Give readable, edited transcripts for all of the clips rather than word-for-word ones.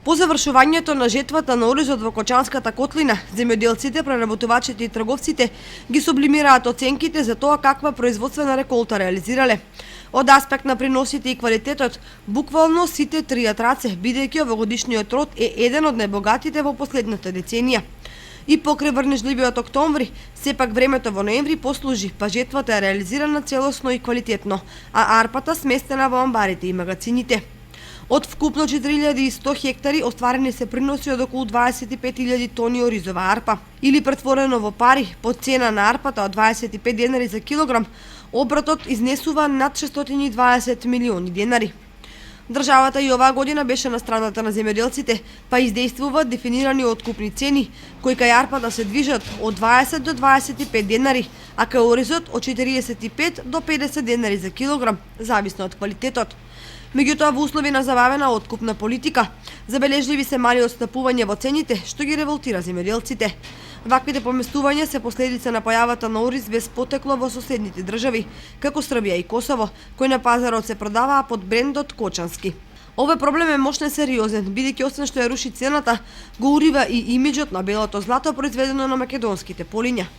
По завршувањето на жетвата на оризот во Кочанската котлина, земјоделците, преработувачите и трговците ги сублимираат оценките за тоа каква производствена реколта реализирале. Од аспект на приносите и квалитетот, буквално сите тријат раце, бидејќи овогодишниот род е еден од најбогатите во последната деценија. И покрај врнежливиот октомври, сепак времето во ноември послужи, па жетвата е реализирана целосно и квалитетно, а арпата сместена во амбарите и магацините. Од вкупно 4100 хектари остварени се приноси од околу 25.000 тони оризова арпа. Или претворено во пари, по цена на арпата од 25 денари за килограм, обратот изнесува над 620 милиони денари. Државата и оваа година беше на страната на земјоделците, па издействува дефинирани откупни цени, кои кај арпата се движат од 20 до 25 денари, а кај оризот од 45 до 50 денари за килограм, зависно од квалитетот. Меѓутоа, во услови на забавена откупна политика, забележливи се мали отстапување во цените, што ги револтира земјоделците. Ваквите поместувања се последица на појавата на ориз без потекло во соседните држави, како Србија и Косово, кои на пазарот се продаваа под брендот Кочански. Овој проблем е мощно сериозен, бидејќи освен што ја руши цената, го урива и имиџот на белото злато произведено на македонските полиња.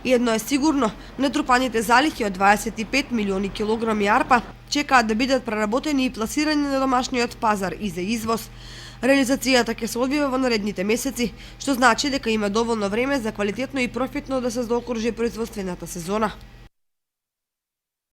И едно е сигурно, нетрупаните залихи од 25 милиони килограми арпа чекаат да бидат преработени и пласирани на домашниот пазар и за извоз. Реализацијата ќе се одвива во наредните месеци, што значи дека има доволно време за квалитетно и профитно да се заокружи производствената сезона.